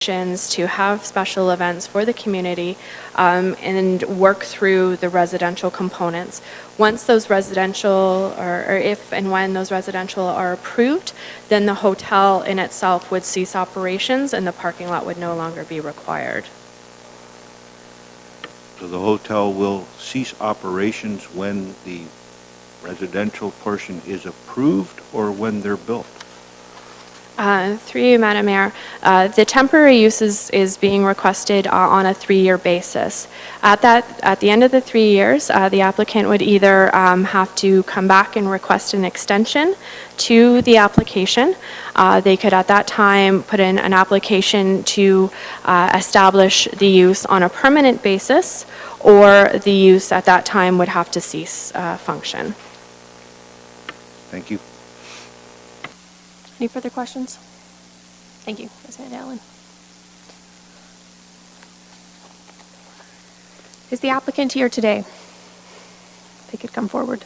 to have special events for the community and work through the residential components. Once those residential, or if and when those residential are approved, then the hotel in itself would cease operations and the parking lot would no longer be required. So the hotel will cease operations when the residential portion is approved or when they're built? Through you, Madam Mayor, the temporary use is being requested on a 3-year basis. At the end of the 3 years, the applicant would either have to come back and request an extension to the application. They could at that time put in an application to establish the use on a permanent basis, or the use at that time would have to cease function. Thank you. Any further questions? Thank you, President Allen. Is the applicant here today? They could come forward.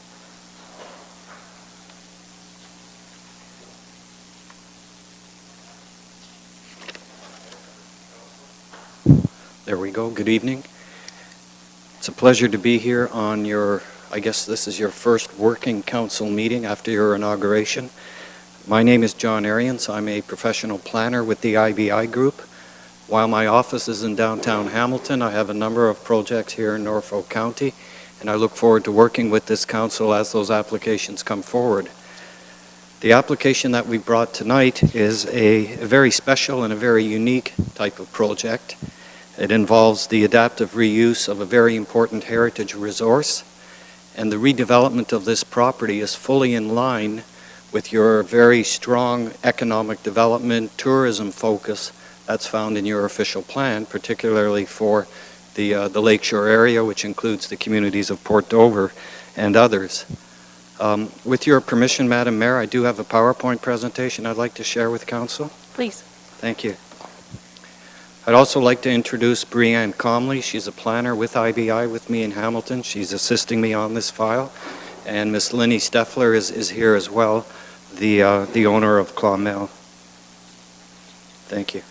There we go. Good evening. It's a pleasure to be here on your, I guess this is your first working council meeting after your inauguration. My name is John Arians. I'm a professional planner with the IBI Group. While my office is in downtown Hamilton, I have a number of projects here in Norfolk County, and I look forward to working with this council as those applications come forward. The application that we brought tonight is a very special and a very unique type of project. It involves the adaptive reuse of a very important heritage resource, and the redevelopment of this property is fully in line with your very strong economic development, tourism focus that's found in your official plan, particularly for the Lakeshore area, which includes the communities of Port Dover and others. With your permission, Madam Mayor, I do have a PowerPoint presentation I'd like to share with Council. Please. Thank you. I'd also like to introduce Brianne Comley. She's a planner with IBI with me in Hamilton. She's assisting me on this file. And Miss Linny Steffler is here as well, the owner of Clonmel. Thank you.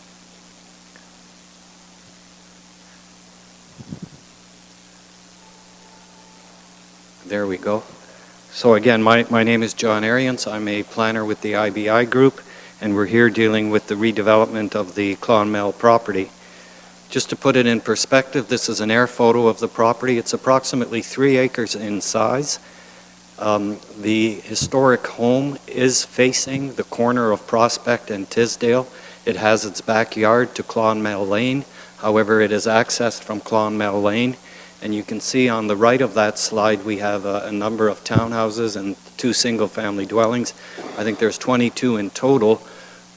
There we go. So again, my name is John Arians. I'm a planner with the IBI Group, and we're here dealing with the redevelopment of the Clonmel property. Just to put it in perspective, this is an air photo of the property. It's approximately 3 acres in size. The historic home is facing the corner of Prospect and Tisdale. It has its backyard to Clonmel Lane. However, it is accessed from Clonmel Lane. And you can see on the right of that slide, we have a number of townhouses and 2 single-family dwellings. I think there's 22 in total.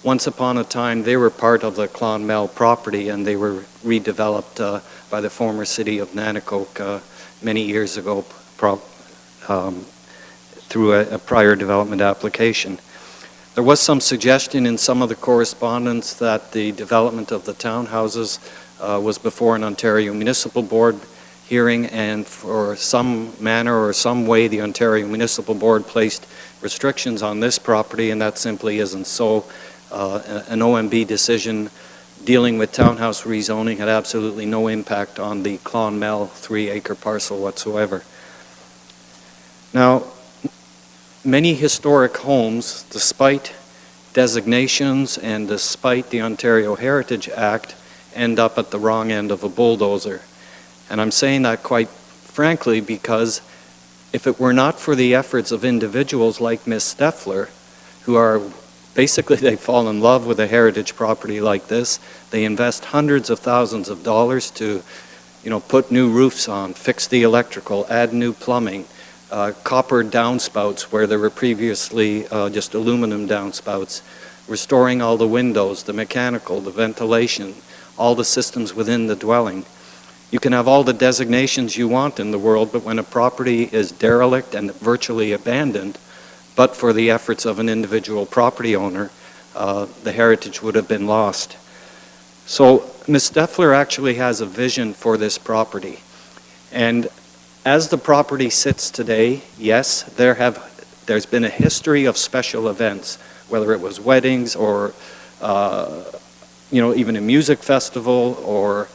Once upon a time, they were part of the Clonmel property, and they were redeveloped by the former city of Nanticoke many years ago, through a prior development application. There was some suggestion in some of the correspondence that the development of the townhouses was before an Ontario Municipal Board hearing, and for some manner or some way the Ontario Municipal Board placed restrictions on this property, and that simply isn't so. An OMB decision dealing with townhouse rezoning had absolutely no impact on the Clonmel 3-acre parcel whatsoever. Now, many historic homes, despite designations and despite the Ontario Heritage Act, end up at the wrong end of a bulldozer. And I'm saying that quite frankly because if it were not for the efforts of individuals like Ms. Steffler, who are basically, they fall in love with a heritage property like this, they invest hundreds of thousands of dollars to, put new roofs on, fix the electrical, add new plumbing, copper downspouts where there were previously just aluminum downspouts, restoring all the windows, the mechanical, the ventilation, all the systems within the dwelling. You can have all the designations you want in the world, but when a property is derelict and virtually abandoned, but for the efforts of an individual property owner, the heritage would have been lost. So Ms. Steffler actually has a vision for this property. And as the property sits today, yes, there's been a history of special events, whether it was weddings or even a music festival or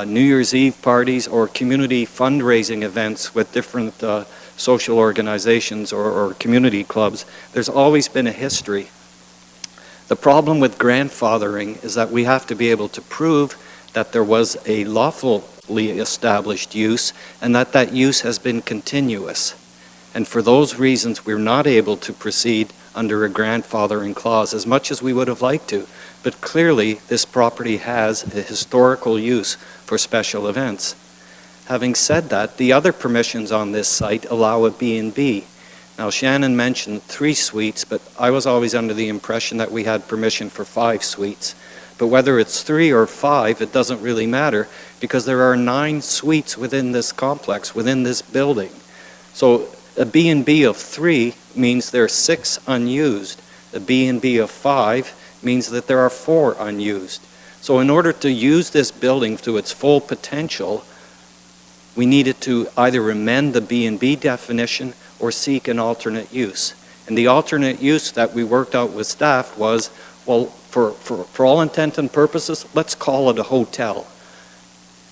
New Year's Eve parties or community fundraising events with different social organizations or community clubs. There's always been a history. The problem with grandfathering is that we have to be able to prove that there was a lawfully established use and that that use has been continuous. And for those reasons, we're not able to proceed under a grandfathering clause as much as we would have liked to. But clearly, this property has a historical use for special events. Having said that, the other permissions on this site allow a B&B. Now, Shannon mentioned 3 suites, but I was always under the impression that we had permission for 5 suites. But whether it's 3 or 5, it doesn't really matter because there are 9 suites within this complex, within this building. So a B&B of 3 means there are 6 unused. A B&B of 5 means that there are 4 unused. So in order to use this building to its full potential, we needed to either amend the B&B definition or seek an alternate use. And the alternate use that we worked out with staff was, well, for all intent and purposes, let's call it a hotel.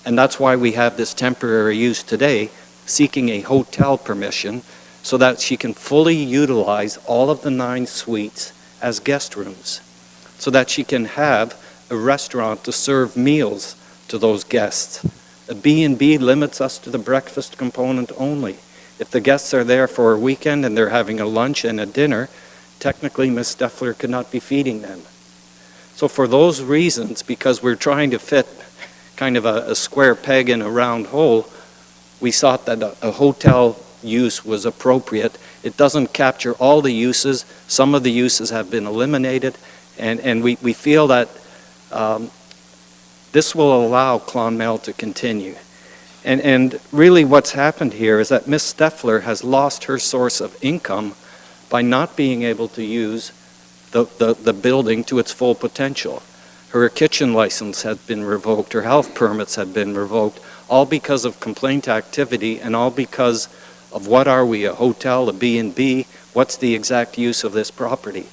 And that's why we have this temporary use today, seeking a hotel permission so that she can fully utilize all of the 9 suites as guest rooms, so that she can have a restaurant to serve meals to those guests. A B&B limits us to the breakfast component only. If the guests are there for a weekend and they're having a lunch and a dinner, technically Ms. Steffler could not be feeding them. So for those reasons, because we're trying to fit kind of a square peg in a round hole, we thought that a hotel use was appropriate. It doesn't capture all the uses. Some of the uses have been eliminated, and we feel that this will allow Clonmel to continue. And really what's happened here is that Ms. Steffler has lost her source of income by not being able to use the building to its full potential. Her kitchen license had been revoked, her health permits had been revoked, all because of complaint activity and all because of what are we, a hotel, a B&B, what's the exact use of this property.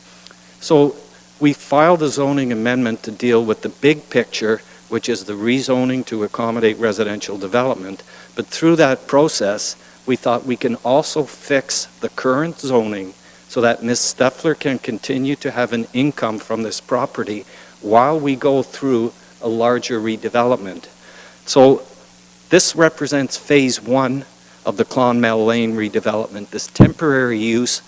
So we filed a zoning amendment to deal with the big picture, which is the rezoning to accommodate residential development. But through that process, we thought we can also fix the current zoning so that Ms. Steffler can continue to have an income from this property while we go through a larger redevelopment. So this represents phase 1 of the Clonmel Lane redevelopment, this temporary use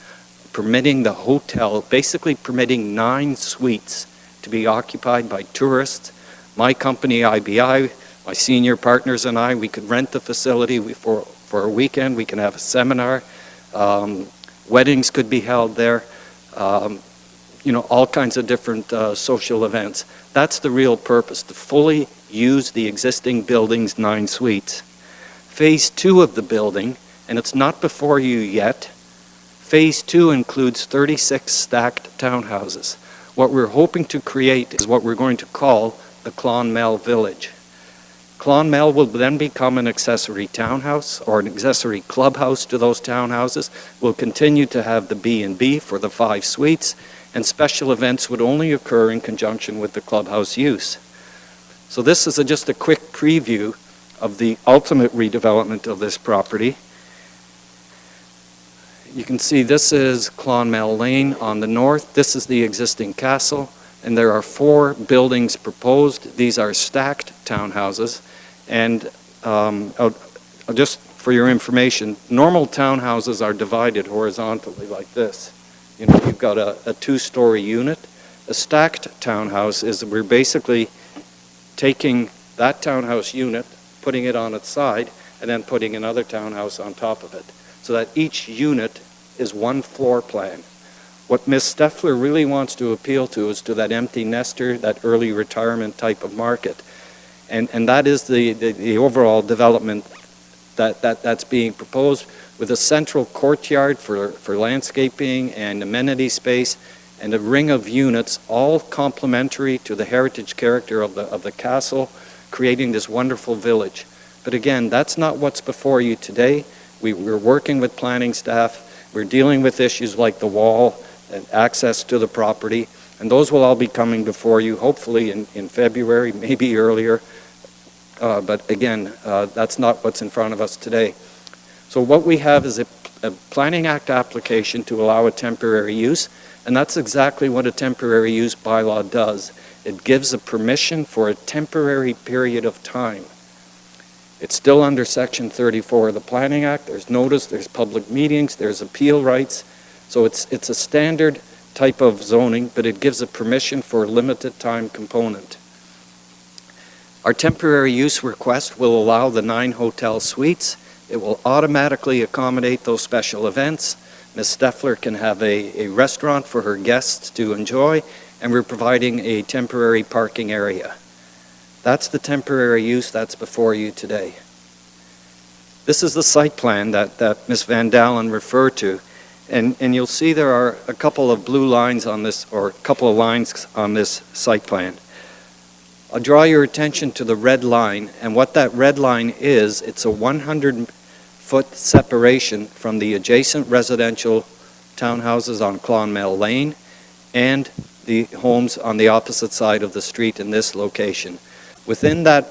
permitting the hotel, basically permitting 9 suites to be occupied by tourists. My company, IBI, my senior partners and I, we could rent the facility for a weekend. We can have a seminar. Weddings could be held there. All kinds of different social events. That's the real purpose, to fully use the existing building's 9 suites. Phase 2 of the building, and it's not before you yet, phase 2 includes 36 stacked townhouses. What we're hoping to create is what we're going to call the Clonmel Village. Clonmel will then become an accessory townhouse or an accessory clubhouse to those townhouses. We'll continue to have the B&B for the 5 suites, and special events would only occur in conjunction with the clubhouse use. So this is just a quick preview of the ultimate redevelopment of this property. You can see this is Clonmel Lane on the north. This is the existing castle. And there are 4 buildings proposed. These are stacked townhouses. And just for your information, normal townhouses are divided horizontally like this. You've got a 2-story unit. A stacked townhouse is we're basically taking that townhouse unit, putting it on its side, and then putting another townhouse on top of it, so that each unit is 1 floor plan. What Ms. Steffler really wants to appeal to is to that empty nester, that early retirement type of market. And that is the overall development that's being proposed, with a central courtyard for landscaping and amenity space, and a ring of units, all complementary to the heritage character of the castle, creating this wonderful village. But again, that's not what's before you today. We're working with planning staff. We're dealing with issues like the wall and access to the property. And those will all be coming before you, hopefully in February, maybe earlier. But again, that's not what's in front of us today. So what we have is a Planning Act application to allow a temporary use, and that's exactly what a temporary use bylaw does. It gives a permission for a temporary period of time. It's still under Section 34 of the Planning Act. There's notice, there's public meetings, there's appeal rights. So it's a standard type of zoning, but it gives a permission for a limited time component. Our temporary use request will allow the 9 hotel suites. It will automatically accommodate those special events. Ms. Steffler can have a restaurant for her guests to enjoy, and we're providing a temporary parking area. That's the temporary use that's before you today. This is the site plan that Ms. Van Dalen referred to, and you'll see there are a couple of blue lines on this, or a couple of lines on this site plan. I'll draw your attention to the red line, and what that red line is, it's a 100-foot separation from the adjacent residential townhouses on Clonmel Lane and the homes on the opposite side of the street in this location. Within that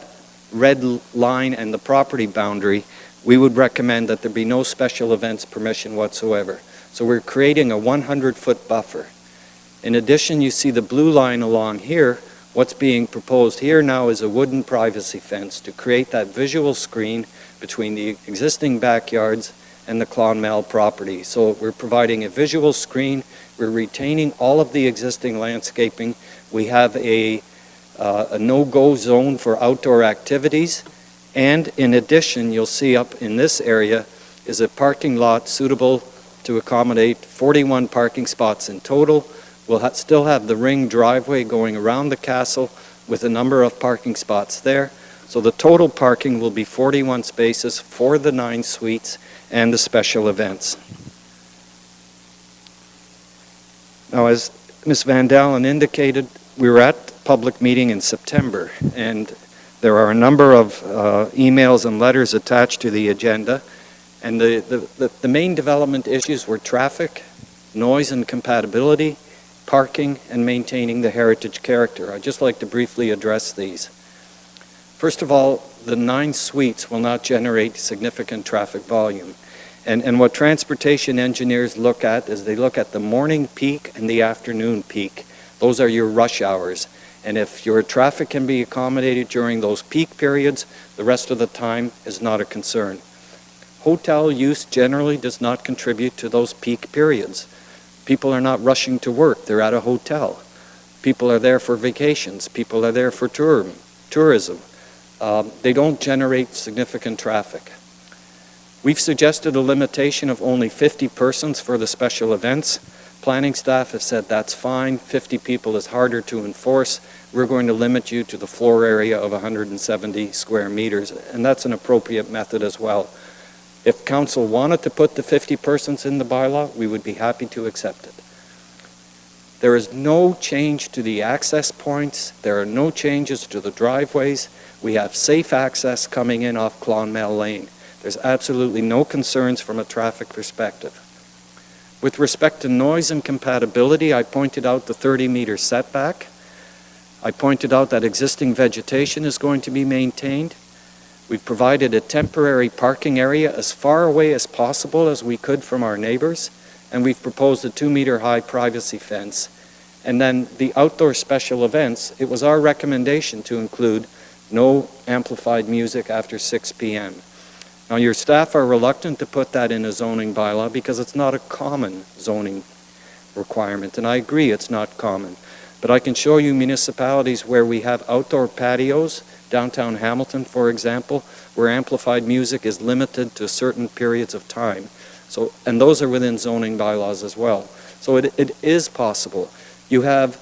red line and the property boundary, we would recommend that there be no special events permission whatsoever. So we're creating a 100-foot buffer. In addition, you see the blue line along here. What's being proposed here now is a wooden privacy fence to create that visual screen between the existing backyards and the Clonmel property. So we're providing a visual screen. We're retaining all of the existing landscaping. We have a no-go zone for outdoor activities, and in addition, you'll see up in this area is a parking lot suitable to accommodate 41 parking spots in total. We'll still have the ring driveway going around the castle with a number of parking spots there. So the total parking will be 41 spaces for the 9 suites and the special events. Now, as Ms. Van Dalen indicated, we were at public meeting in September, and there are a number of emails and letters attached to the agenda, and the main development issues were traffic, noise and compatibility, parking, and maintaining the heritage character. I'd just like to briefly address these. First of all, the 9 suites will not generate significant traffic volume. And what transportation engineers look at is they look at the morning peak and the afternoon peak. Those are your rush hours. And if your traffic can be accommodated during those peak periods, the rest of the time is not a concern. Hotel use generally does not contribute to those peak periods. People are not rushing to work, they're at a hotel. People are there for vacations, people are there for tourism. They don't generate significant traffic. We've suggested a limitation of only 50 persons for the special events. Planning staff have said that's fine. 50 people is harder to enforce. We're going to limit you to the floor area of 170 square meters, and that's an appropriate method as well. If council wanted to put the 50 persons in the bylaw, we would be happy to accept it. There is no change to the access points. There are no changes to the driveways. We have safe access coming in off Clonmel Lane. There's absolutely no concerns from a traffic perspective. With respect to noise and compatibility, I pointed out the 30-meter setback. I pointed out that existing vegetation is going to be maintained. We've provided a temporary parking area as far away as possible as we could from our neighbors, and we've proposed a 2-meter high privacy fence. And then the outdoor special events, it was our recommendation to include no amplified music after 6 p.m. Now, your staff are reluctant to put that in a zoning bylaw because it's not a common zoning requirement, and I agree it's not common. But I can show you municipalities where we have outdoor patios, downtown Hamilton, for example, where amplified music is limited to certain periods of time. So, and those are within zoning bylaws as well. So it is possible. You have,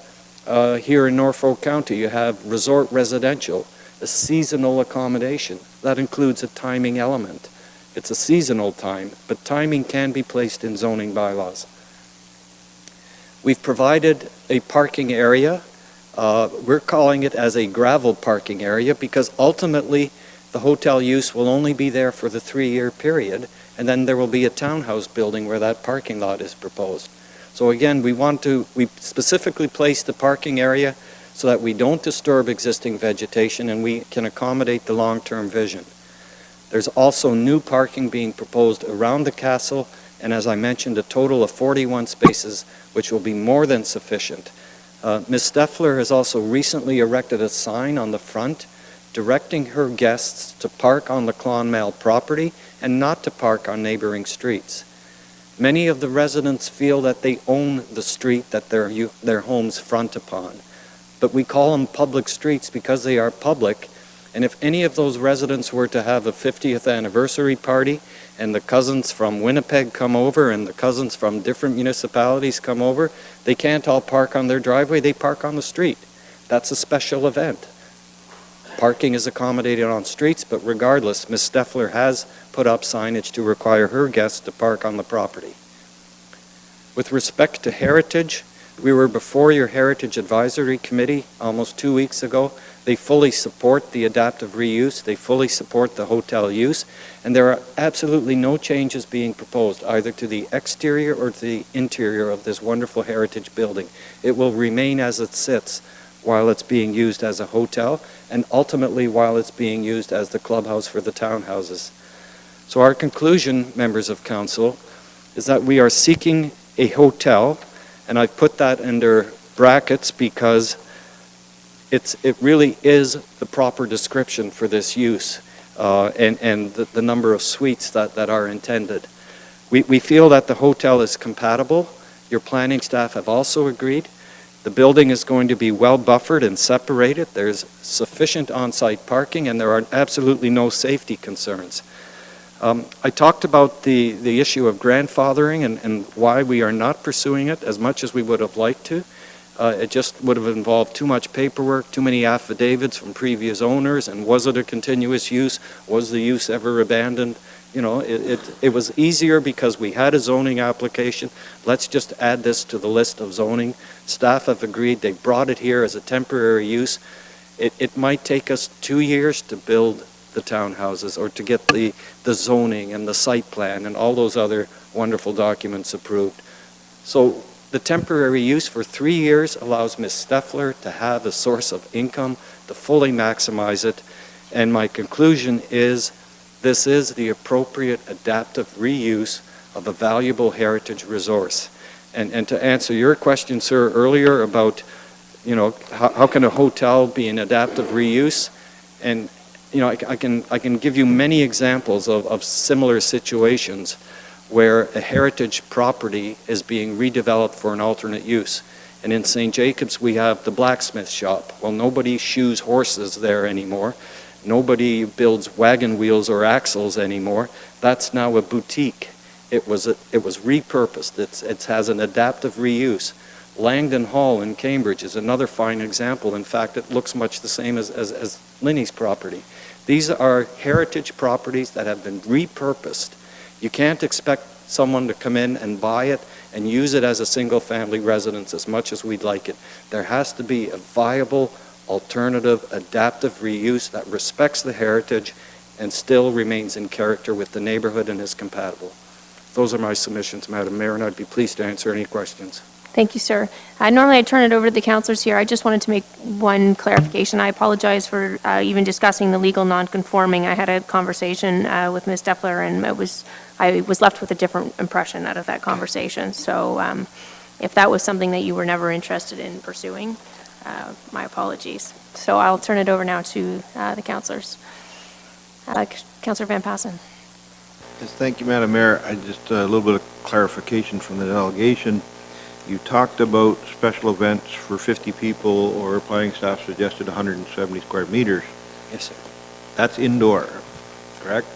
here in Norfolk County, you have resort residential, a seasonal accommodation. That includes a timing element. It's a seasonal time, but timing can be placed in zoning bylaws. We've provided a parking area. We're calling it as a gravel parking area because ultimately the hotel use will only be there for the 3-year period, and then there will be a townhouse building where that parking lot is proposed. So again, we specifically place the parking area so that we don't disturb existing vegetation and we can accommodate the long-term vision. There's also new parking being proposed around the castle, and as I mentioned, a total of 41 spaces, which will be more than sufficient. Ms. Steffler has also recently erected a sign on the front directing her guests to park on the Clonmel property and not to park on neighboring streets. Many of the residents feel that they own the street that their homes front upon, but we call them public streets because they are public. And if any of those residents were to have a 50th anniversary party and the cousins from Winnipeg come over and the cousins from different municipalities come over, they can't all park on their driveway, they park on the street. That's a special event. Parking is accommodated on streets, but regardless, Ms. Steffler has put up signage to require her guests to park on the property. With respect to heritage, we were before your Heritage Advisory Committee almost 2 weeks ago. They fully support the adaptive reuse, they fully support the hotel use, and there are absolutely no changes being proposed either to the exterior or to the interior of this wonderful heritage building. It will remain as it sits while it's being used as a hotel, and ultimately while it's being used as the clubhouse for the townhouses. So our conclusion, members of council, is that we are seeking a hotel, and I've put that under brackets because it really is the proper description for this use and the number of suites that are intended. We feel that the hotel is compatible. Your planning staff have also agreed. The building is going to be well buffered and separated. There's sufficient on-site parking and there are absolutely no safety concerns. I talked about the issue of grandfathering and why we are not pursuing it as much as we would have liked to. It just would have involved too much paperwork, too many affidavits from previous owners, and was it a continuous use? Was the use ever abandoned? You know, it was easier because we had a zoning application. Let's just add this to the list of zoning. Staff have agreed. They brought it here as a temporary use. It might take us 2 years to build the townhouses or to get the zoning and the site plan and all those other wonderful documents approved. So the temporary use for 3 years allows Ms. Steffler to have a source of income to fully maximize it. And my conclusion is this is the appropriate adaptive reuse of a valuable heritage resource. And to answer your question, sir, earlier about, you know, how can a hotel be an adaptive reuse? And, you know, I can give you many examples of similar situations where a heritage property is being redeveloped for an alternate use. And in St. Jacobs, we have the blacksmith shop. Well, nobody shoes horses there anymore. Nobody builds wagon wheels or axles anymore. That's now a boutique. It was repurposed. It has an adaptive reuse. Langdon Hall in Cambridge is another fine example. In fact, it looks much the same as Linney's property. These are heritage properties that have been repurposed. You can't expect someone to come in and buy it and use it as a single-family residence as much as we'd like it. There has to be a viable, alternative, adaptive reuse that respects the heritage and still remains in character with the neighborhood and is compatible. Those are my submissions, Madam Mayor, and I'd be pleased to answer any questions. Thank you, sir. Normally I turn it over to the councillors here. I just wanted to make one clarification. I apologize for even discussing the legal non-conforming. I had a conversation with Ms. Steffler, and I was left with a different impression out of that conversation. So if that was something that you were never interested in pursuing, my apologies. So I'll turn it over now to the councillors. Councillor Van Passen. Yes, thank you, Madam Mayor. Just a little bit of clarification from the delegation. You talked about special events for 50 people, or planning staff suggested 170 square meters. Yes, sir. That's indoor, correct?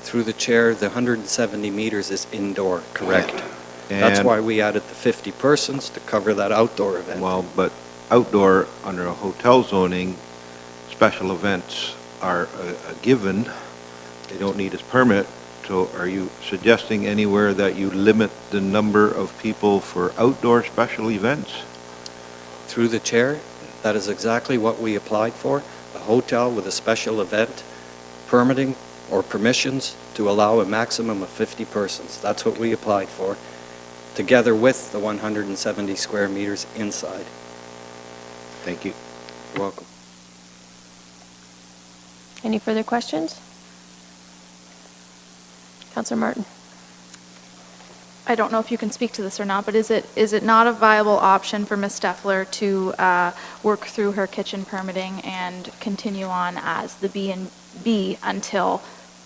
Through the chair, the 170 meters is indoor, correct. And that's why we added the 50 persons to cover that outdoor event. Well, but outdoor, under a hotel zoning, special events are a given. They don't need a permit. So are you suggesting anywhere that you limit the number of people for outdoor special events? Through the chair, that is exactly what we applied for, a hotel with a special event, permitting or permissions to allow a maximum of 50 persons. That's what we applied for. together with the 170 square meters inside. Thank you. You're welcome. Any further questions? Councillor Martin? I don't know if you can speak to this or not, but is it not a viable option for Ms. Steffler to work through her kitchen permitting and continue on as the B&B until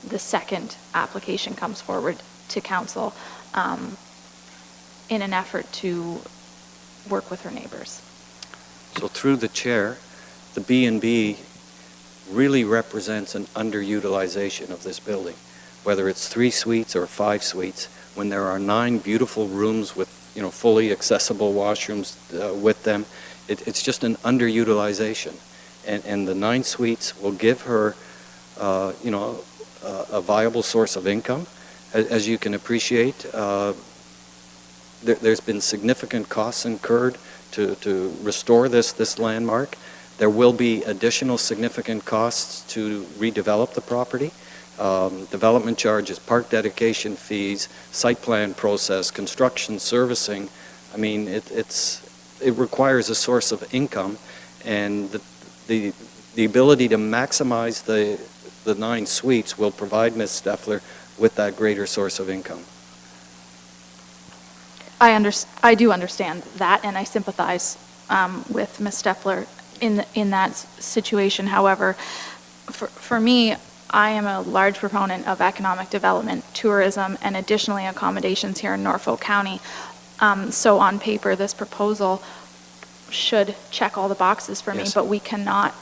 the second application comes forward to council in an effort to work with her neighbors? So through the chair, the B&B really represents an underutilization of this building, whether it's 3 suites or 5 suites. When there are 9 beautiful rooms with, fully accessible washrooms with them, it's just an underutilization. And the 9 suites will give her, a viable source of income. As you can appreciate, there's been significant costs incurred to restore this landmark. There will be additional significant costs to redevelop the property. Development charges, park dedication fees, site plan process, construction, servicing. I mean, it requires a source of income, and the ability to maximize the 9 suites will provide Ms. Steffler with that greater source of income. I do understand that, and I sympathize with Ms. Steffler in that situation. However, for me, I am a large proponent of economic development, tourism, and additionally accommodations here in Norfolk County. So on paper, this proposal should check all the boxes for me, Yes. but we cannot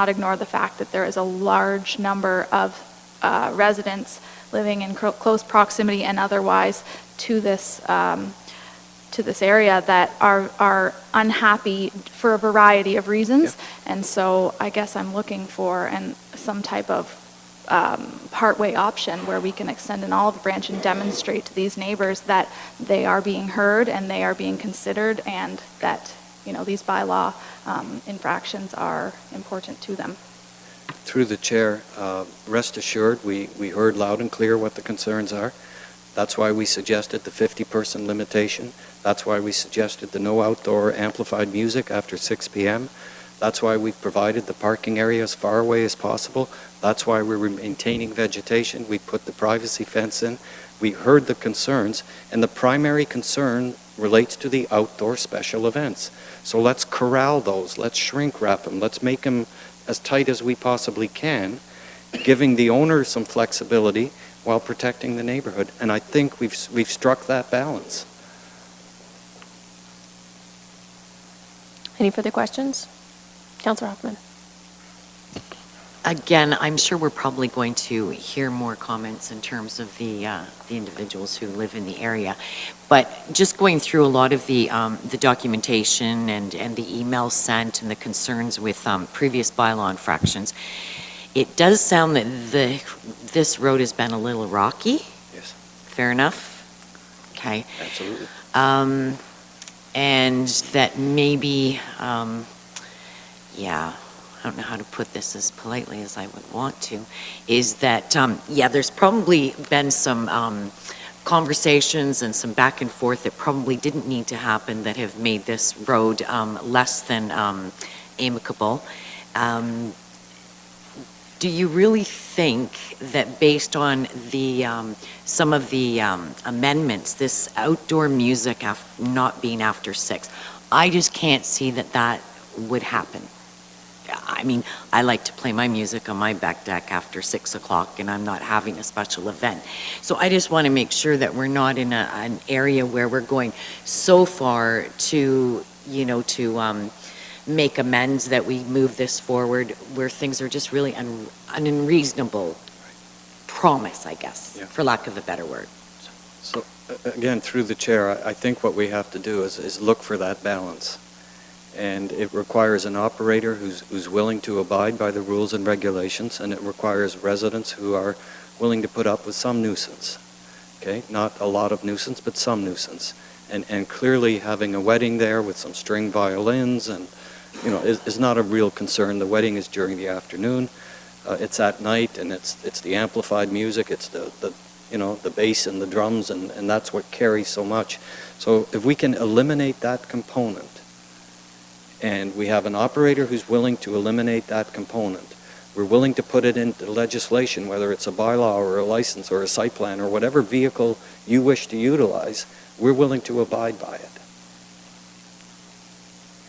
ignore the fact that there is a large number of residents living in close proximity and otherwise to this area that are unhappy for a variety of reasons. Yeah. And so I guess I'm looking for some type of partway option where we can extend an olive branch and demonstrate to these neighbors that they are being heard and they are being considered, and that these bylaw infractions are important to them. Through the chair, rest assured, we heard loud and clear what the concerns are. That's why we suggested the 50-person limitation. That's why we suggested the no outdoor amplified music after 6 p.m. That's why we've provided the parking area as far away as possible. That's why we're maintaining vegetation. We put the privacy fence in. We heard the concerns, and the primary concern relates to the outdoor special events. So let's corral those. Let's shrink wrap them. Let's make them as tight as we possibly can, giving the owner some flexibility while protecting the neighborhood. And I think we've struck that balance. Any further questions? Councillor Hoffman? Again, I'm sure we're probably going to hear more comments in terms of the individuals who live in the area. But just going through a lot of the documentation and the emails sent and the concerns with previous bylaw infractions, it does sound that this road has been a little rocky. Yes. Fair enough? Okay. Absolutely. And that maybe, yeah, I don't know how to put this as politely as I would want to, is that, yeah, there's probably been some conversations and some back and forth that probably didn't need to happen that have made this road less than amicable. Do you really think that based on the some of the amendments, this outdoor music not being after 6, I just can't see that would happen? I mean, I like to play my music on my back deck after 6 o'clock, and I'm not having a special event. So I just want to make sure that we're not in an area where we're going so far to, to make amends that we move this forward where things are just really an unreasonable promise, I guess, Yeah. for lack of a better word. So again, through the chair, I think what we have to do is look for that balance. And it requires an operator who's willing to abide by the rules and regulations, and it requires residents who are willing to put up with some nuisance. Okay, not a lot of nuisance, but some nuisance. And clearly having a wedding there with some string violins and, is not a real concern. The wedding is during the afternoon. It's at night, and it's the amplified music. It's the you know, the bass and the drums, and that's what carries so much. So if we can eliminate that component, and we have an operator who's willing to eliminate that component, we're willing to put it into legislation, whether it's a bylaw or a license or a site plan or whatever vehicle you wish to utilize, we're willing to abide by it.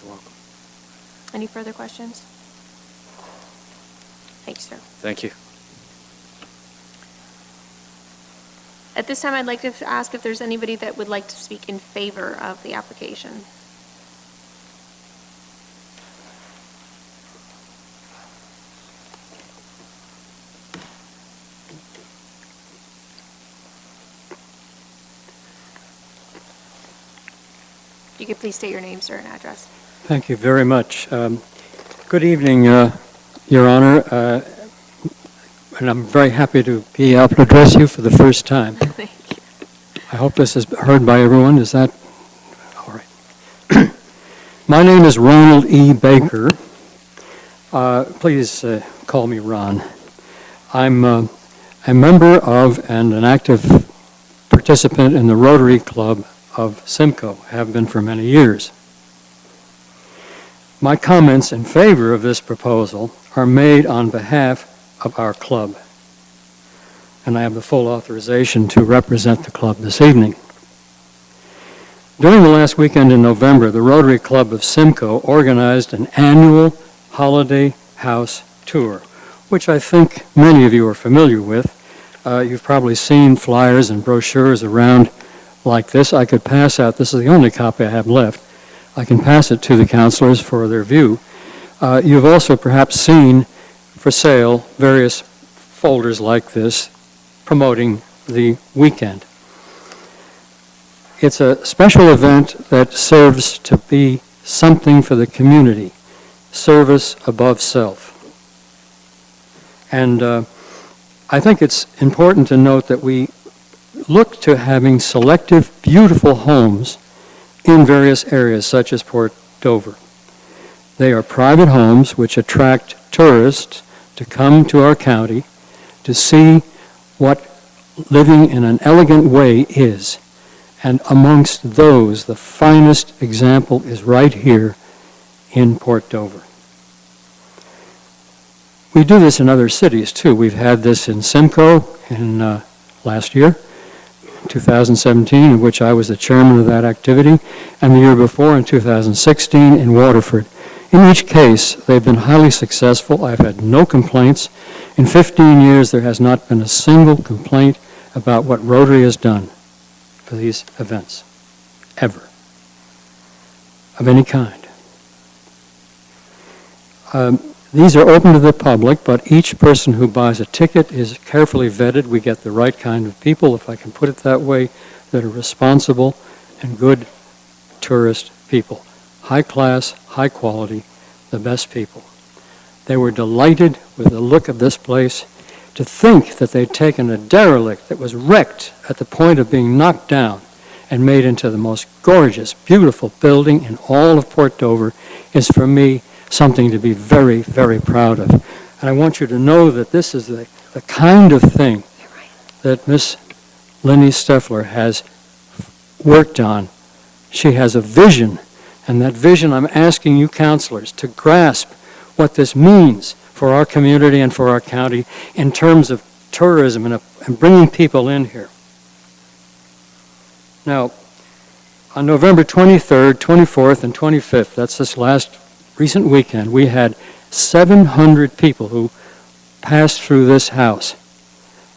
You're welcome. Any further questions? Thanks, sir. Thank you. At this time, I'd like to ask if there's anybody that would like to speak in favor of the application. You could please state your name, sir, and address. Thank you very much. Good evening, Your Honor, and I'm very happy to be able to address you for the first time. Thank you. I hope this is heard by everyone. Is that all right? My name is Ronald E. Baker. Please call me Ron. I'm a member of and an active participant in the Rotary Club of Simcoe, have been for many years. My comments in favor of this proposal are made on behalf of our club, and I have the full authorization to represent the club this evening. During the last weekend in November, the Rotary Club of Simcoe organized an annual holiday house tour, which I think many of you are familiar with. You've probably seen flyers and brochures around like this. I could pass out, this is the only copy I have left, I can pass it to the councilors for their view. You've also perhaps seen for sale various folders like this promoting the weekend. It's a special event that serves to be something for the community, service above self. And I think it's important to note that we look to having selective, beautiful homes in various areas, such as Port Dover. They are private homes which attract tourists to come to our county to see what living in an elegant way is. And amongst those, the finest example is right here in Port Dover. We do this in other cities too. We've had this in Simcoe in last year, 2017, in which I was the chairman of that activity, and the year before in 2016 in Waterford. In each case, they've been highly successful. I've had no complaints. In 15 years, there has not been a single complaint about what Rotary has done for these events, ever, of any kind. These are open to the public, but each person who buys a ticket is carefully vetted. We get the right kind of people, if I can put it that way, that are responsible and good tourist people. High class, high quality, the best people. They were delighted with the look of this place. To think that they'd taken a derelict that was wrecked at the point of being knocked down and made into the most gorgeous, beautiful building in all of Port Dover is, for me, something to be very, very proud of. And I want you to know that this is the kind of thing that Miss Lenny Steffler has worked on. She has a vision, and that vision I'm asking you councilors to grasp what this means for our community and for our county in terms of tourism and bringing people in here. Now, on November 23rd, 24th, and 25th, that's this last recent weekend, we had 700 people who passed through this house.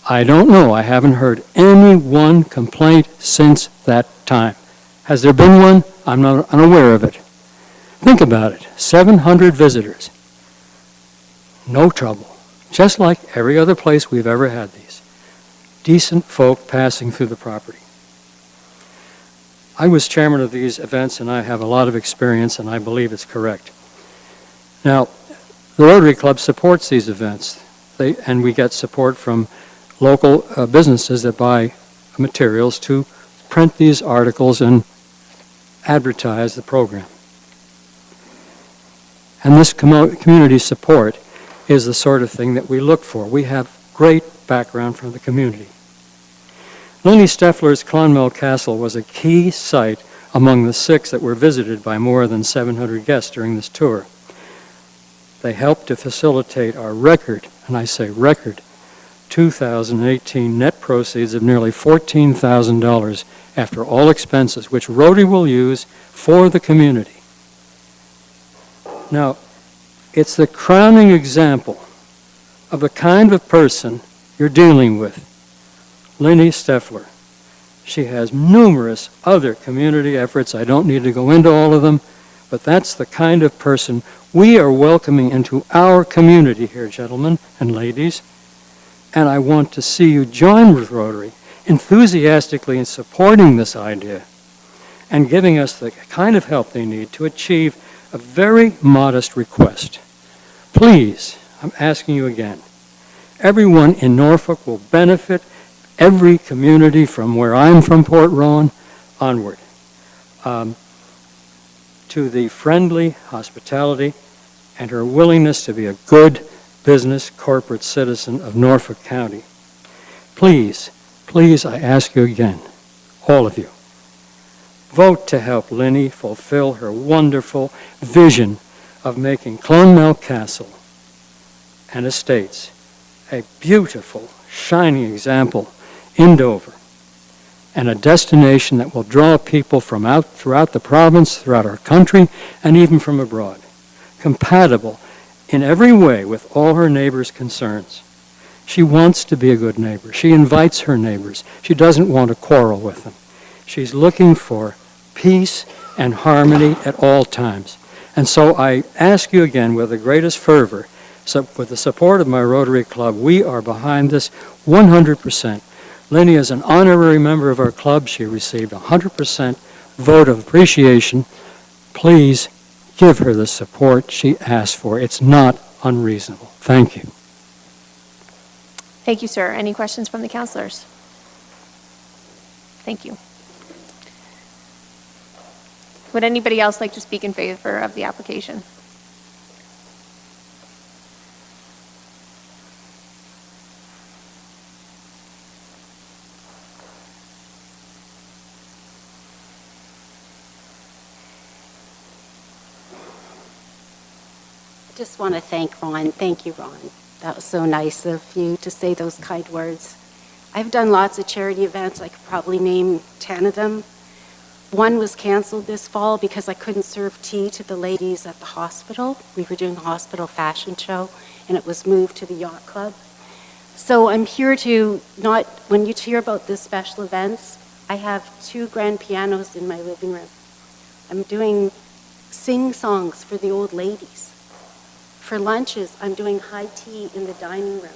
I don't know, I haven't heard any one complaint since that time. Has there been one? I'm not unaware of it. Think about it, 700 visitors. No trouble, just like every other place we've ever had these. Decent folk passing through the property. I was chairman of these events, and I have a lot of experience, and I believe it's correct. Now, the Rotary Club supports these events, and we get support from local businesses that buy materials to print these articles and advertise the program. And this community support is the sort of thing that we look for. We have great background from the community. Lenny Steffler's Clonmel Castle was a key site among the 6 that were visited by more than 700 guests during this tour. They helped to facilitate our record, and I say record, 2018 net proceeds of nearly $14,000 after all expenses, which Rotary will use for the community. Now, it's the crowning example of the kind of person you're dealing with, Lenny Steffler. She has numerous other community efforts. I don't need to go into all of them, but that's the kind of person we are welcoming into our community here, gentlemen and ladies. And I want to see you join with Rotary enthusiastically in supporting this idea and giving us the kind of help they need to achieve a very modest request. Please, I'm asking you again, everyone in Norfolk will benefit, every community from where I'm from, Port Rowan, onward, to the friendly hospitality and her willingness to be a good business corporate citizen of Norfolk County. Please, please, I ask you again, all of you, vote to help Lenny fulfill her wonderful vision of making Clonmel Castle and Estates a beautiful, shining example in Dover, and a destination that will draw people from throughout the province, throughout our country, and even from abroad, compatible in every way with all her neighbors' concerns. She wants to be a good neighbor. She invites her neighbors. She doesn't want to quarrel with them. She's looking for peace and harmony at all times. And so I ask you again with the greatest fervor, so with the support of my Rotary Club, we are behind this 100%. Lenny is an honorary member of our club. She received 100% vote of appreciation. Please give her the support she asked for. It's not unreasonable. Thank you. Thank you, sir. Any questions from the councilors? Thank you. Would anybody else like to speak in favor of the application? Just want to thank Ron. Thank you, Ron. That was so nice of you to say those kind words. I've done lots of charity events. I could probably name 10 of them. One was canceled this fall because I couldn't serve tea to the ladies at the hospital. We were doing a hospital fashion show, and it was moved to the yacht club. So I'm here to not, when you hear about the special events, I have 2 grand pianos in my living room. I'm doing sing-songs for the old ladies. For lunches, I'm doing high tea in the dining room.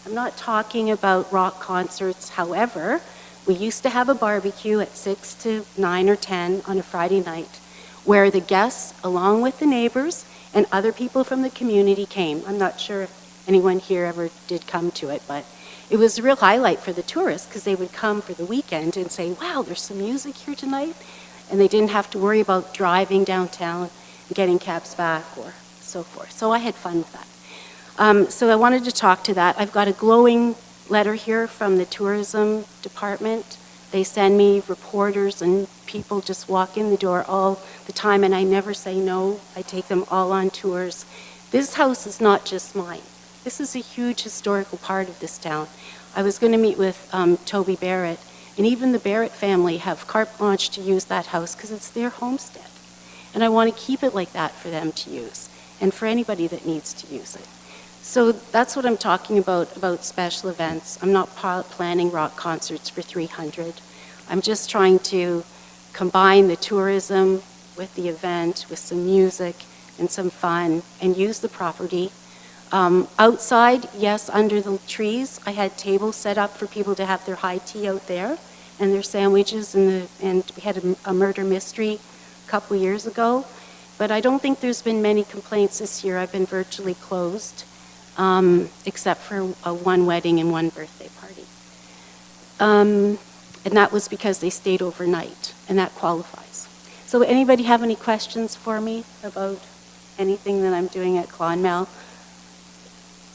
I'm not talking about rock concerts. However, we used to have a barbecue at 6 to 9 or 10 on a Friday night where the guests, along with the neighbors and other people from the community came. I'm not sure if anyone here ever did come to it, but it was a real highlight for the tourists because they would come for the weekend and say, wow, there's some music here tonight. And they didn't have to worry about driving downtown and getting cabs back or so forth. So I had fun with that. So I wanted to talk to that. I've got a glowing letter here from the tourism department. They send me reporters and people just walk in the door all the time and I never say no. I take them all on tours. This house is not just mine. This is a huge historical part of this town. I was going to meet with Toby Barrett, and even the Barrett family have carte blanche to use that house because it's their homestead. And I want to keep it like that for them to use and for anybody that needs to use it. So that's what I'm talking about special events. I'm not planning rock concerts for 300. I'm just trying to combine the tourism with the event, with some music and some fun, and use the property. Outside, yes, under the trees, I had tables set up for people to have their high tea out there and their sandwiches, and we had a murder mystery a couple years ago. But I don't think there's been many complaints this year. I've been virtually closed, except for one wedding and one birthday party. And that was because they stayed overnight, and that qualifies. So anybody have any questions for me about anything that I'm doing at Clonmel?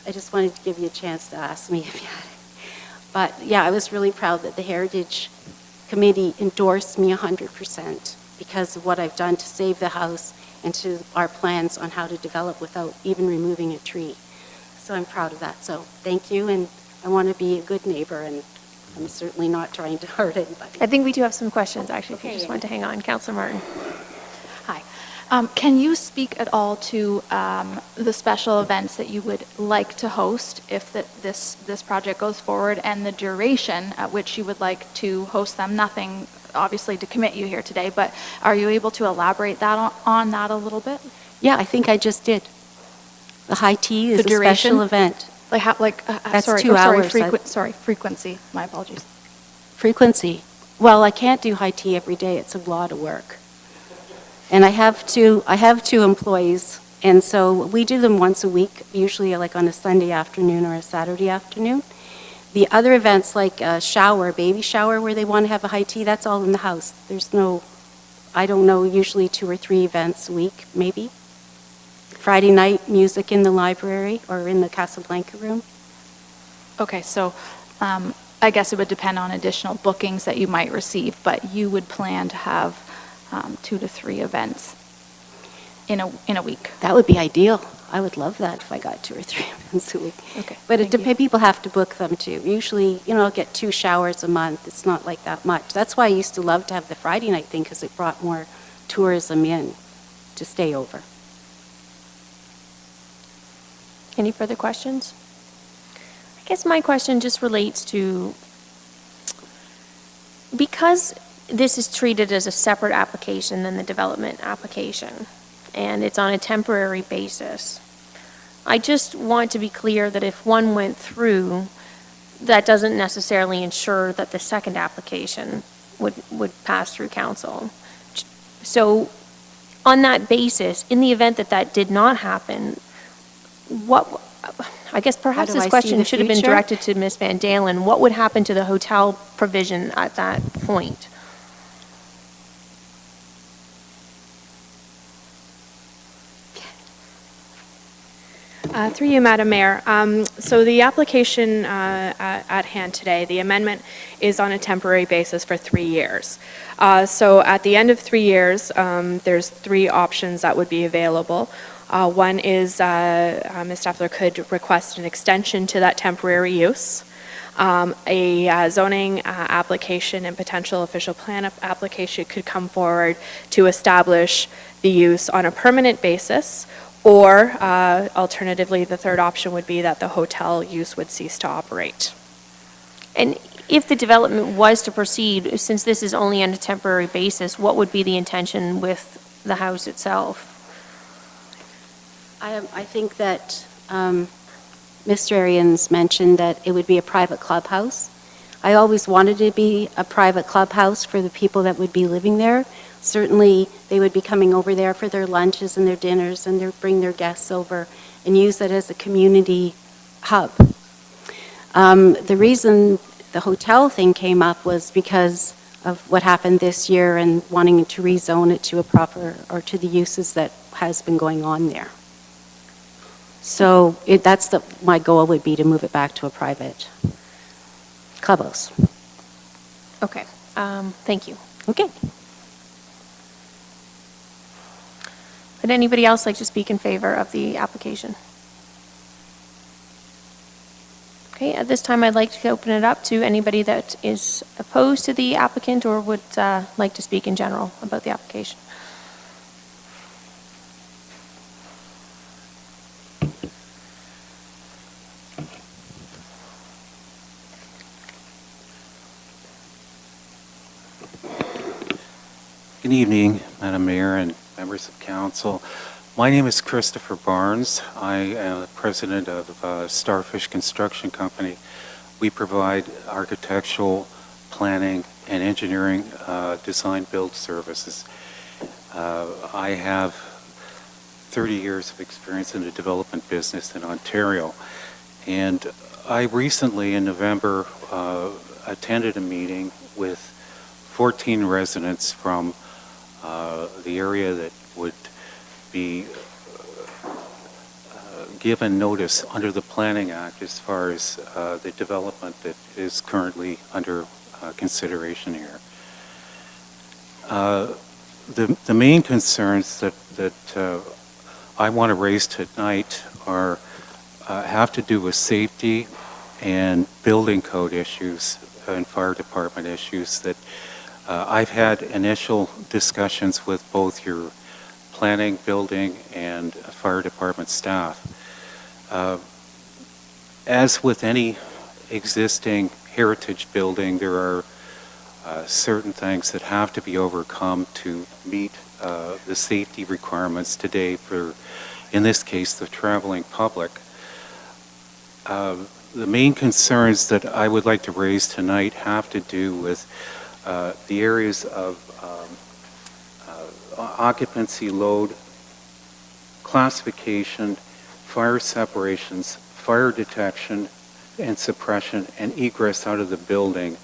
I just wanted to give you a chance to ask me if you had it. But yeah, I was really proud that the Heritage Committee endorsed me 100% because of what I've done to save the house and to our plans on how to develop without even removing a tree. So I'm proud of that. So thank you, and I want to be a good neighbor, and I'm certainly not trying to hurt anybody. I think we do have some questions, actually, if you Okay. just want to hang on. Councillor Martin. Hi. Can you speak at all to the special events that you would like to host if this project goes forward, and the duration at which you would like to host them? Nothing, obviously, to commit you here today, but are you able to elaborate on that a little bit? Yeah, I think I just did. The high tea is The a special duration? event. That's Sorry, 2 hours. frequency. My apologies. Frequency. Well, I can't do high tea every day. It's a lot of work. And I have two employees, and so we do them once a week, usually like on a Sunday afternoon or a Saturday afternoon. The other events like a shower, baby shower, where they want to have a high tea, that's all in the house. There's no, I don't know, usually 2 or 3 events a week, maybe. Friday night, music in the library or in the Casablanca room. Okay, so I guess it would depend on additional bookings that you might receive, but you would plan to have 2 to 3 events in a week. That would be ideal. I would love that if I got 2 or 3 events a week. Okay, But thank you. people have to book them too. Usually, I'll get 2 showers a month. It's not like that much. That's why I used to love to have the Friday night thing, because it brought more tourism in to stay over. Any further questions? I guess my question just relates to, because this is treated as a separate application than the development application, and it's on a temporary basis, I just want to be clear that if one went through, that doesn't necessarily ensure that the second application would pass through council. So on that basis, in the event that that did not happen, I guess perhaps How do I this see question the should have been future? directed to Ms. Van Dalen. What would happen to the hotel provision at that point? Through you, Madam Mayor. So the application at hand today, the amendment is on a temporary basis for 3 years. So at the end of 3 years, there's 3 options that would be available. One is Ms. Steffler could request an extension to that temporary use. A zoning application and potential official plan application could come forward to establish the use on a permanent basis, or alternatively, the third option would be that the hotel use would cease to operate. And if the development was to proceed, since this is only on a temporary basis, what would be the intention with the house itself? I think that Mr. Arians mentioned that it would be a private clubhouse. I always wanted it to be a private clubhouse for the people that would be living there. Certainly, they would be coming over there for their lunches and their dinners, and bring their guests over and use it as a community hub. The reason the hotel thing came up was because of what happened this year and wanting to rezone it to a proper, or to the uses that has been going on there. So my goal would be to move it back to a private clubhouse. Okay, thank you. Okay. Would anybody else like to speak in favor of the application? Okay, at this time, I'd like to open it up to anybody that is opposed to the applicant or would like to speak in general about the application. Good evening, Madam Mayor and members of council. My name is Christopher Barnes. I am the president of Starfish Construction Company. We provide architectural, planning, and engineering design build services. I have 30 years of experience in the development business in Ontario. And I recently, in November, attended a meeting with 14 residents from the area that would be given notice under the Planning Act as far as the development that is currently under consideration here. The main concerns that I want to raise tonight are have to do with safety and building code issues and fire department issues that I've had initial discussions with both your planning, building, and fire department staff. As with any existing heritage building, there are certain things that have to be overcome to meet the safety requirements today for, in this case, the traveling public. The main concerns that I would like to raise tonight have to do with the areas of occupancy load, classification, fire separations, fire detection and suppression, and egress out of the building,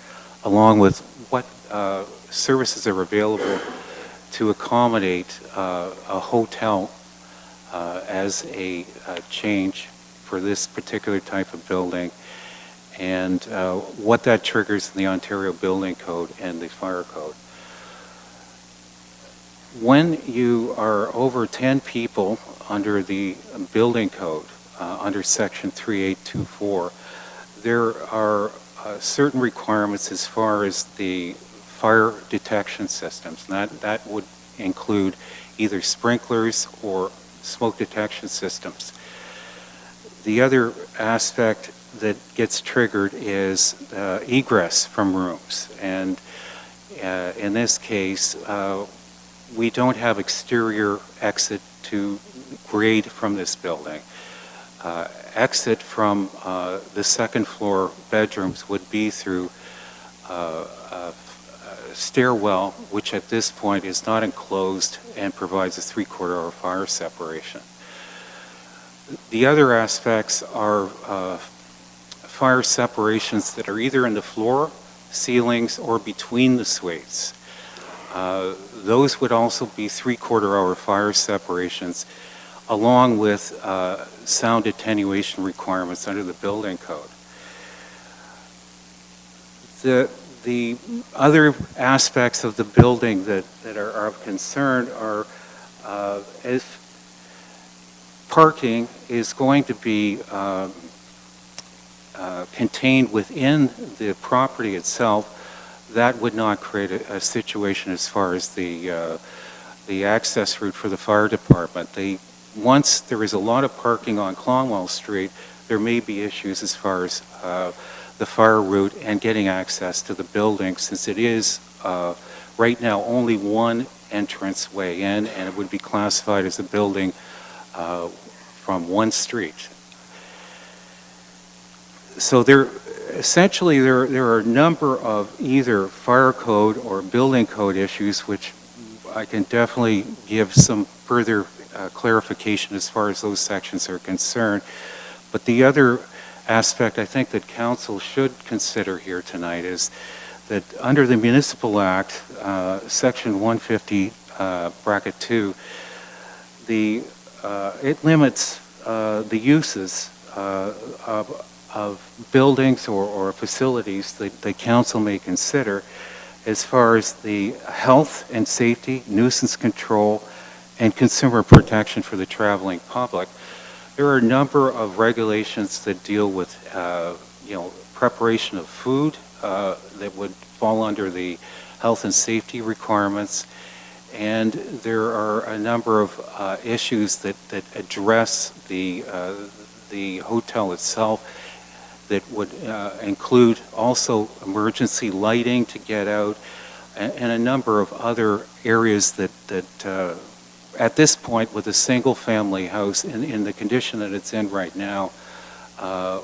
along with what services are available to accommodate a hotel as a change for this particular type of building, and what that triggers in the Ontario Building Code and the Fire Code. When you are over 10 people under the Building Code, under Section 3824, there are certain requirements as far as the fire detection systems. And that would include either sprinklers or smoke detection systems. The other aspect that gets triggered is egress from rooms. And in this case, we don't have exterior exit to grade from this building. Exit from the second floor bedrooms would be through a stairwell, which at this point is not enclosed and provides a 3/4 hour fire separation. The other aspects are fire separations that are either in the floor, ceilings, or between the suites. Those would also be 3/4 hour fire separations, along with sound attenuation requirements under the building code. The other aspects of the building that are of concern are if parking is going to be contained within the property itself, that would not create a situation as far as the access route for the fire department. Once there is a lot of parking on Clonwell Street, there may be issues as far as the fire route and getting access to the building, since it is right now only one entrance way in, and it would be classified as a building from one street. So essentially there are a number of either fire code or building code issues which I can definitely give some further clarification as far as those sections are concerned. But the other aspect I think that council should consider here tonight is that under the Municipal Act, Section 150, bracket 2, it limits the uses of buildings or facilities that the council may consider as far as the health and safety, nuisance control, and consumer protection for the traveling public. There are a number of regulations that deal with, preparation of food that would fall under the health and safety requirements, and there are a number of issues that address the hotel itself that would include also emergency lighting to get out, and a number of other areas that at this point, with a single-family house in the condition that it's in right now,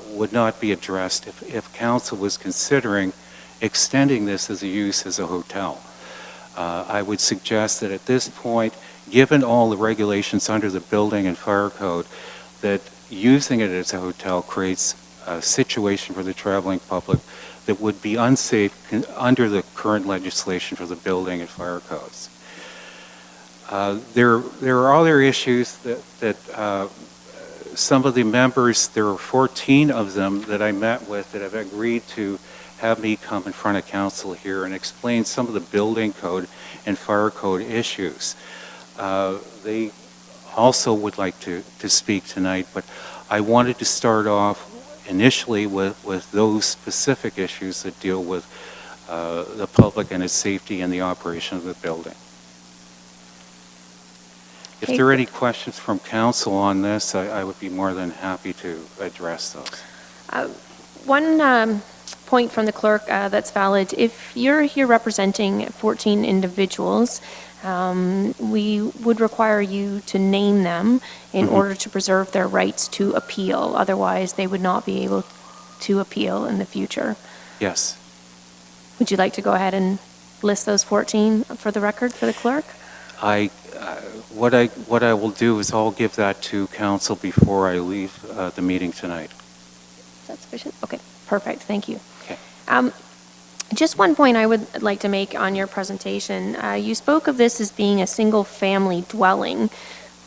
would not be addressed if council was considering extending this as a use as a hotel. I would suggest that at this point, given all the regulations under the building and fire code, that using it as a hotel creates a situation for the traveling public that would be unsafe under the current legislation for the building and fire codes. There are other issues that some of the members, there are 14 of them that I met with that have agreed to have me come in front of council here and explain some of the building code and fire code issues. They also would like to speak tonight, but I wanted to start off initially with those specific issues that deal with the public and its safety and the operation of the building. If Okay. there are any questions from council on this, I would be more than happy to address those. One point from the clerk that's valid, if you're here representing 14 individuals, we would require you to name them in order to preserve their rights to appeal. Otherwise, they would not be able to appeal in the future. Yes. Would you like to go ahead and list those 14 for the record for the clerk? What I will do is I'll give that to council before I leave the meeting tonight. Is that sufficient? Okay, perfect, thank you. Okay. Just one point I would like to make on your presentation. You spoke of this as being a single-family dwelling.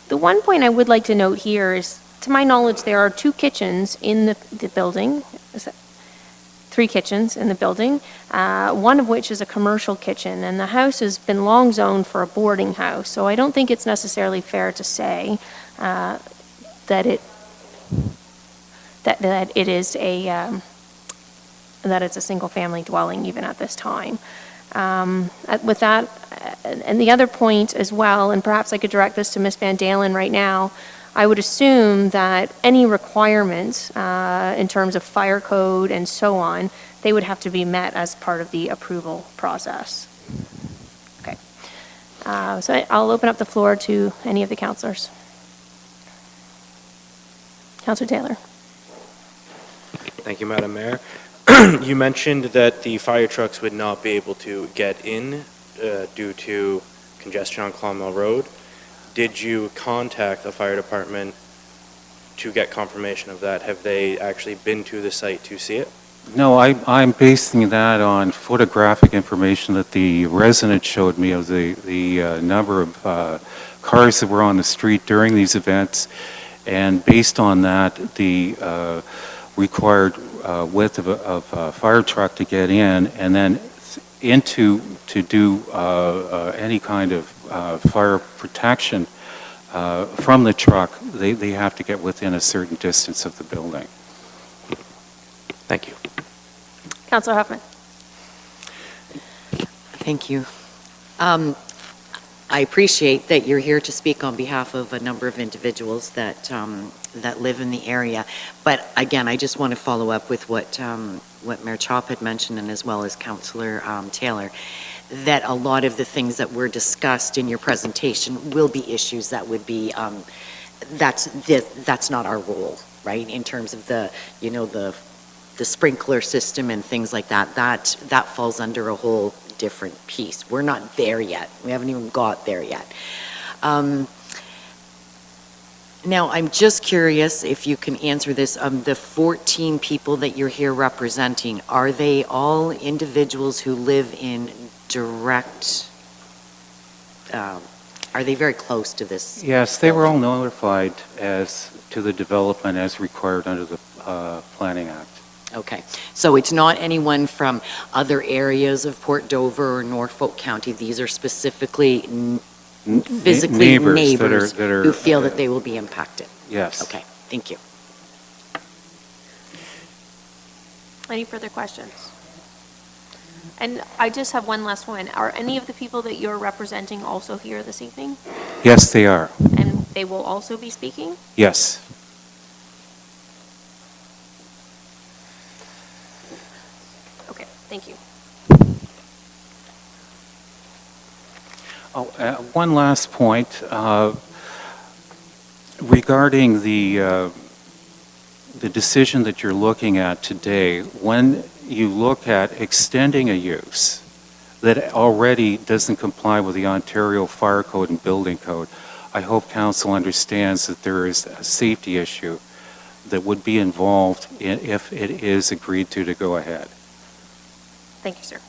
The one point I would like to note here is, to my knowledge, there are 2 kitchens in the building. Is that 3 kitchens in the building, one of which is a commercial kitchen, and the house has been long zoned for a boarding house, so I don't think it's necessarily fair to say that it is that it's a single-family dwelling even at this time. With that, and the other point as well, and perhaps I could direct this to Ms. Van Dalen right now, I would assume that any requirements in terms of fire code and so on, they would have to be met as part of the approval process. Okay. So I'll open up the floor to any of the councilors. Councilor Taylor. Thank you, Madam Mayor. You mentioned that the fire trucks would not be able to get in due to congestion on Clonmel Road. Did you contact the fire department to get confirmation of that? Have they actually been to the site to see it? No, I'm basing that on photographic information that the resident showed me of the number of cars that were on the street during these events, and based on that, the required width of a fire truck to get in, and then to do any kind of fire protection from the truck, they have to get within a certain distance of the building. Thank you. Councilor Huffman. Thank you. I appreciate that you're here to speak on behalf of a number of individuals that live in the area. But again, I just want to follow up with what Mayor Chop had mentioned, and as well as Councillor Taylor, that a lot of the things that were discussed in your presentation will be issues that would be, that's not our role, right? In terms of the sprinkler system and things like that, that falls under a whole different piece. We're not there yet. We haven't even got there yet. Now, I'm just curious if you can answer this. The 14 people that you're here representing, are they all individuals who live in direct, are they very close to this? Yes, they were all notified as to the development as required under the Planning Act. Okay, so it's not anyone from other areas of Port Dover or Norfolk County. These are specifically physically neighbors that are, who feel that they will be impacted. Yes. Okay, thank you. Any further questions? And I just have one last one. Are any of the people that you're representing also here this evening? Yes, they are. And they will also be speaking? Yes. Okay, thank you. Oh, one last point regarding the decision that you're looking at today. When you look at extending a use that already doesn't comply with the Ontario Fire Code and Building Code, I hope Council understands that there is a safety issue that would be involved if it is agreed to go ahead. Thank you, sir.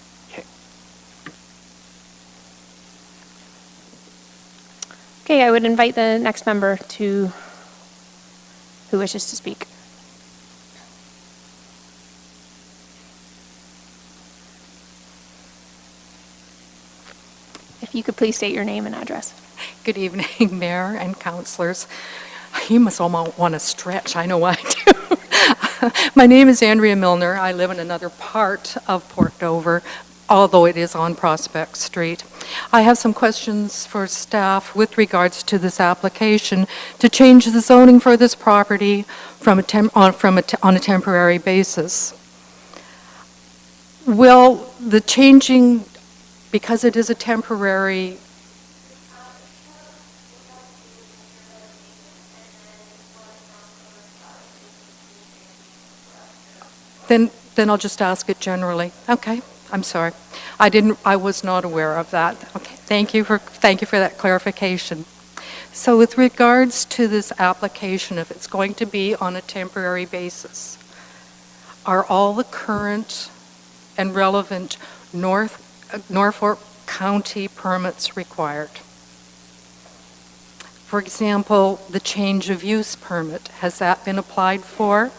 Okay, I would invite the next member to who wishes to speak? If you could please state your name and address. Good evening, Mayor and councilors. You must almost want to stretch. I know I do. My name is Andrea Milner. I live in another part of Port Dover, although it is on Prospect Street. I have some questions for staff with regards to this application to change the zoning for this property on a temporary basis. Will the changing, because it is a temporary, then I'll just ask it generally. Okay, I'm sorry. I was not aware of that. Okay, thank you for that clarification. So with regards to this application, if it's going to be on a temporary basis, are all the current and relevant Norfolk County permits required? For example, the change of use permit, has that been applied for?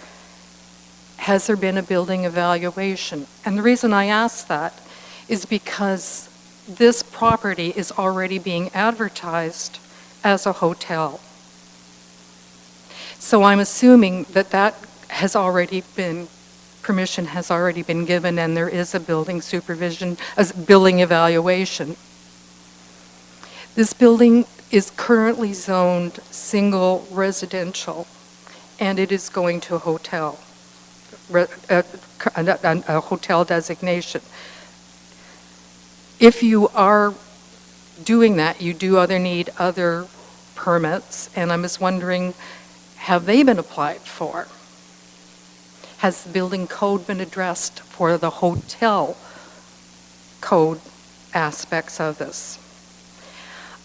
Has there been a building evaluation? And the reason I ask that is because this property is already being advertised as a hotel. So I'm assuming that permission has already been given and there is a building supervision, a building evaluation. This building is currently zoned single residential and it is going to a hotel. A hotel designation. If you are doing that, you do need other permits, and I'm just wondering, have they been applied for? Has the building code been addressed for the hotel code aspects of this?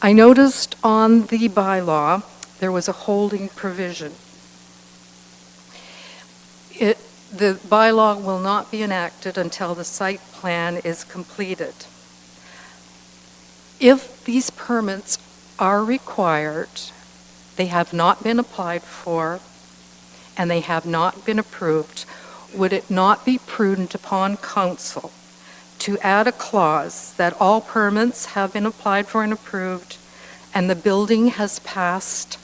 I noticed on the bylaw there was a holding provision. The bylaw will not be enacted until the site plan is completed. If these permits are required, they have not been applied for, and they have not been approved, would it not be prudent upon council to add a clause that all permits have been applied for and approved, and the building has passed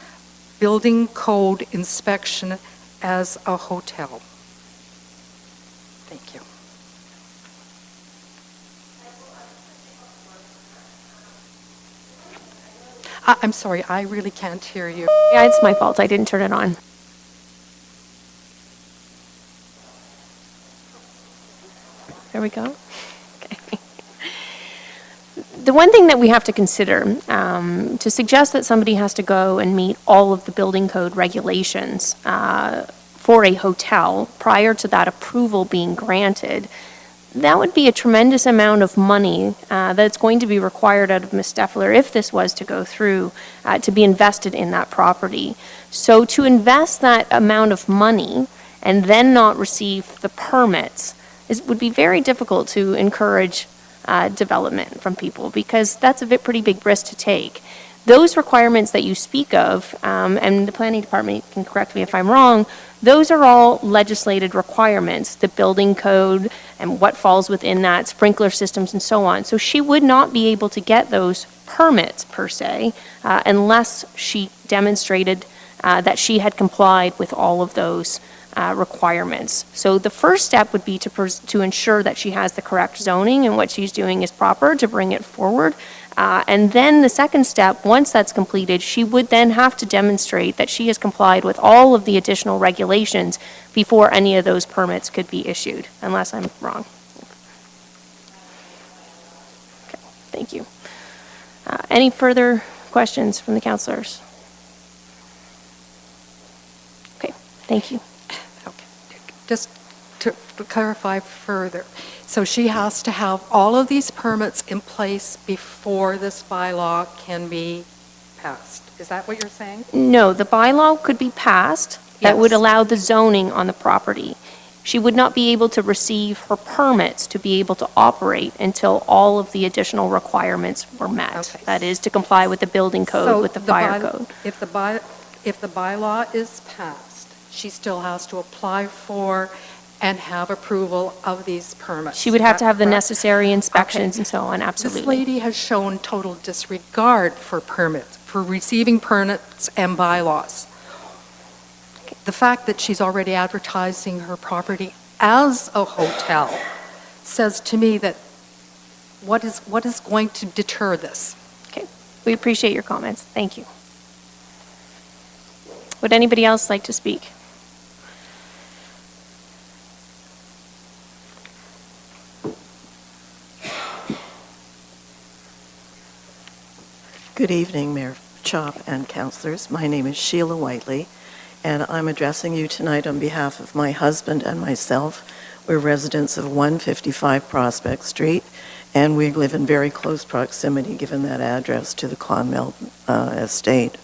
building code inspection as a hotel? Thank you. I'm sorry, I really can't hear you. Yeah, it's my fault. I didn't turn it on. There we go. Okay. The one thing that we have to consider, to suggest that somebody has to go and meet all of the building code regulations for a hotel prior to that approval being granted, that would be a tremendous amount of money that's going to be required out of Ms. Steffler if this was to go through, to be invested in that property. So to invest that amount of money and then not receive the permits would be very difficult to encourage development from people, because that's a pretty big risk to take. Those requirements that you speak of, and the planning department can correct me if I'm wrong, those are all legislated requirements, the building code and what falls within that, sprinkler systems and so on. So she would not be able to get those permits per se unless she demonstrated that she had complied with all of those requirements. So the first step would be to ensure that she has the correct zoning and what she's doing is proper, to bring it forward. And then the second step, once that's completed, she would then have to demonstrate that she has complied with all of the additional regulations before any of those permits could be issued, unless I'm wrong. Okay, thank you. Any further questions from the councilors? Okay, thank you. Okay. Just to clarify further, so she has to have all of these permits in place before this bylaw can be passed. Is that what you're saying? No, the bylaw could be passed that would Yes. allow the zoning on the property. She would not be able to receive her permits to be able to operate until all of the additional requirements were met. Okay. That is, to comply with the building code, So with the fire code. If the bylaw is passed she still has to apply for and have approval of these permits. She would have to have the Correct? necessary inspections Okay. and so on, This absolutely. lady has shown total disregard for permits, for receiving permits and bylaws. The fact that she's already advertising her property as a hotel says to me that what is going to deter this? Okay, we appreciate your comments. Thank you. Would anybody else like to speak? Good evening, Mayor Chop and councillors. My name is Sheila Whiteley, and I'm addressing you tonight on behalf of my husband and myself. We're residents of 155 Prospect Street, and we live in very close proximity, given that address, to the Clonmel estate.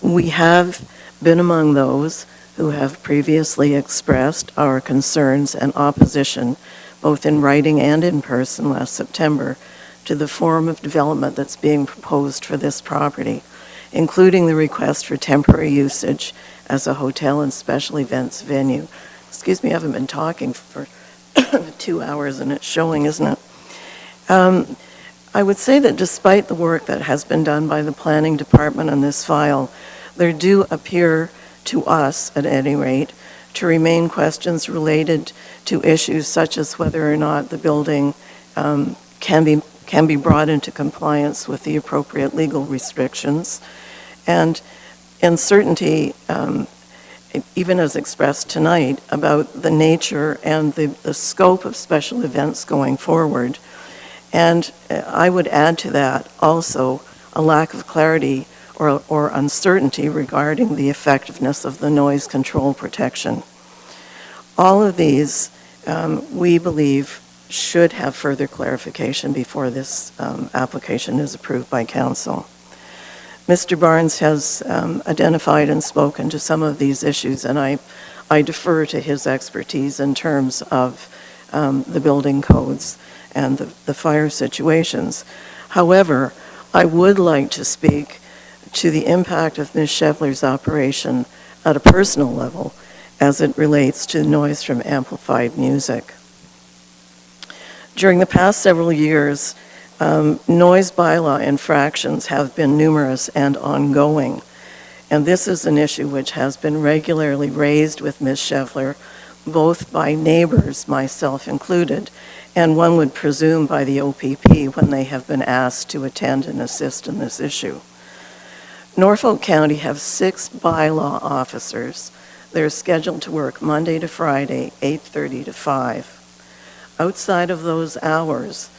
We have been among those who have previously expressed our concerns and opposition, both in writing and in person last September, to the form of development that's being proposed for this property, including the request for temporary usage as a hotel and special events venue. Excuse me, I haven't been talking for 2 hours and it's showing, isn't it? I would say that despite the work that has been done by the planning department on this file, there do appear to us, at any rate, to remain questions related to issues such as whether or not the building can be brought into compliance with the appropriate legal restrictions, and uncertainty, even as expressed tonight, about the nature and the scope of special events going forward. And I would add to that also a lack of clarity or uncertainty regarding the effectiveness of the noise control protection. All of these, we believe, should have further clarification before this application is approved by council. Mr. Barnes has identified and spoken to some of these issues, and I defer to his expertise in terms of the building codes and the fire situations. However, I would like to speak to the impact of Ms. Shevler's operation at a personal level as it relates to noise from amplified music. During the past several years, noise bylaw infractions have been numerous and ongoing, and this is an issue which has been regularly raised with Ms. Shevler, both by neighbors, myself included, and one would presume by the OPP when they have been asked to attend and assist in this issue. Norfolk County have 6 bylaw officers. They're scheduled to work Monday to Friday, 8:30 to 5. Outside of those hours,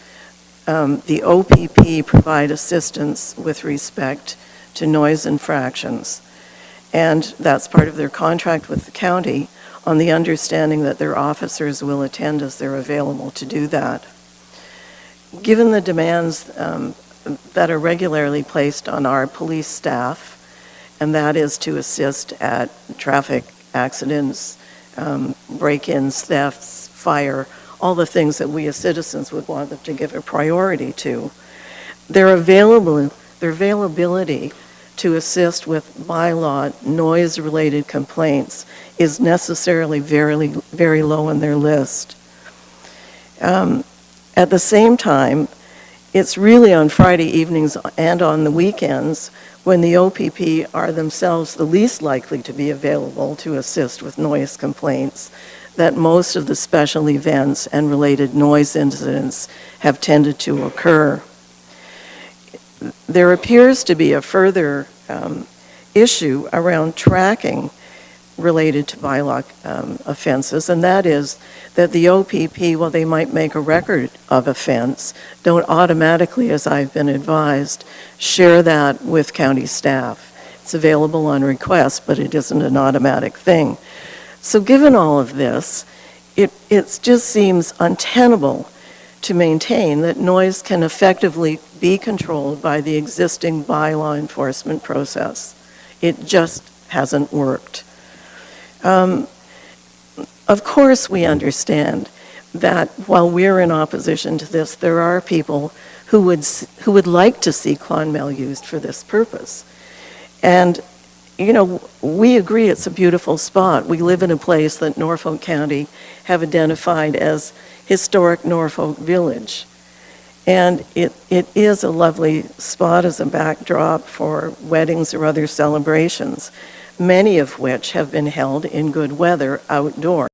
the OPP provide assistance with respect to noise infractions. And that's part of their contract with the county, on the understanding that their officers will attend as they're available to do that. Given the demands that are regularly placed on our police staff, and that is to assist at traffic accidents, break-ins, thefts, fire, all the things that we as citizens would want them to give a priority to, their availability to assist with bylaw noise-related complaints is necessarily very, very low on their list. At the same time, it's really on Friday evenings and on the weekends when the OPP are themselves the least likely to be available to assist with noise complaints that most of the special events and related noise incidents have tended to occur. There appears to be a further issue around tracking related to bylaw offenses, and that is that the OPP, while they might make a record of offense, don't automatically, as I've been advised, share that with county staff. It's available on request, but it isn't an automatic thing. So given all of this, it just seems untenable to maintain that noise can effectively be controlled by the existing bylaw enforcement process. It just hasn't worked. Of course, we understand that while we're in opposition to this, there are people who would like to see Clonmel used for this purpose. And you know, we agree it's a beautiful spot. We live in a place that Norfolk County have identified as historic Norfolk Village. And it is a lovely spot as a backdrop for weddings or other celebrations, many of which have been held in good weather outdoors.